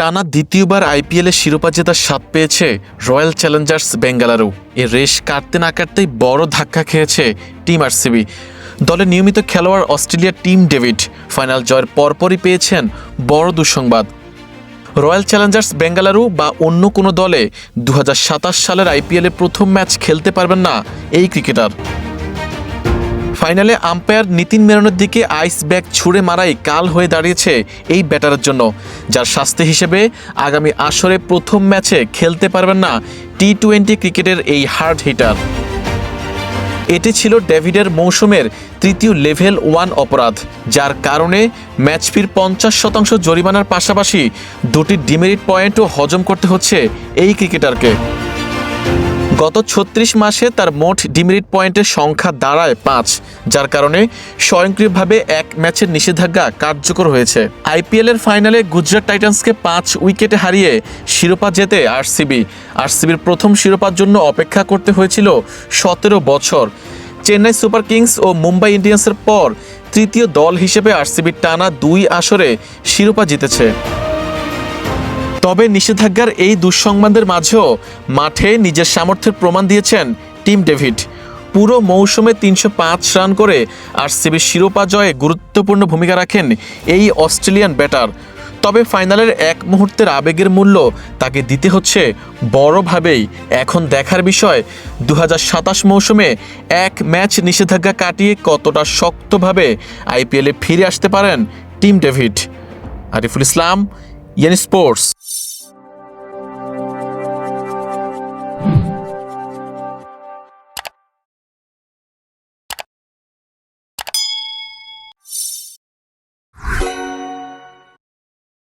টানা দ্বিতীয়বার আইপিএলে শিরোপা জেতার স্বাদ পেয়েছে রয়্যাল চ্যালেঞ্জার্স বেঙ্গালুরু। এ রেশ কাটতে না কাটতেই বড় ধাক্কা খেয়েছে টিম আরসিবি। দলের নিয়মিত খেলোয়াড় অস্ট্রেলিয়ার টিম ডেভিড ফাইনাল জয়ের পরপরই পেয়েছেন বড় দুঃসংবাদ। রয়্যাল চ্যালেঞ্জার্স বেঙ্গালুরু বা অন্য কোনো দলে 2027 সালের আইপিএলে প্রথম ম্যাচ খেলতে পারবেন না এই ক্রিকেটার। ফাইনালে আম্পায়ার নীতিন মেননের দিকে আইস ব্যাগ ছুঁড়ে মারাই কাল হয়ে দাঁড়িয়েছে এই ব্যাটারের জন্য, যার শাস্তি হিসেবে আগামী আসরে প্রথম ম্যাচে খেলতে পারবেন না টি-20 ক্রিকেটের এই হার্ড হিটার। এটি ছিল ডেভিডের মৌসুমের তৃতীয় লেভেল 1 অপরাধ, যার কারণে ম্যাচ ফির 50% জরিমানার পাশাপাশি 2টি ডিমেরিট পয়েন্টও হজম করতে হচ্ছে এই ক্রিকেটারকে। গত 36 মাসে তার মোট ডিমেরিট পয়েন্টের সংখ্যা দাঁড়ায় 5, যার কারণে স্বয়ংক্রিয়ভাবে এক ম্যাচের নিষেধাজ্ঞা কার্যকর হয়েছে। আইপিএলের ফাইনালে গুজরাট টাইটান্সকে 5 উইকেটে হারিয়ে শিরোপা জেতে আরসিবির প্রথম শিরোপার জন্য অপেক্ষা করতে হয়েছিল 17 বছর। চেন্নাই সুপার কিংস ও মুম্বাই ইন্ডিয়ান্সের পর তৃতীয় দল হিসেবে আরসিবির টানা 2 আসরে শিরোপা জিতেছে। তবে নিষেধাজ্ঞার এই দুঃসংবাদের মাঝেও মাঠে নিজের সামর্থ্যের প্রমাণ দিয়েছেন টিম ডেভিড। পুরো মৌসুমে 305 রান করে আরসিবির শিরোপা জয়ে গুরুত্বপূর্ণ ভূমিকা রাখেন এই অস্ট্রেলিয়ান ব্যাটার। তবে ফাইনালের এক মুহূর্তের আবেগের মূল্য তাকে দিতে হচ্ছে বড়ভাবেই। এখন দেখার বিষয় 2027 মৌসুমে এক ম্যাচ নিষেধাজ্ঞা কাটিয়ে কতটা শক্তভাবে আইপিএলে ফিরে আসতে পারেন Tim David. Ariful Islam, yen sports.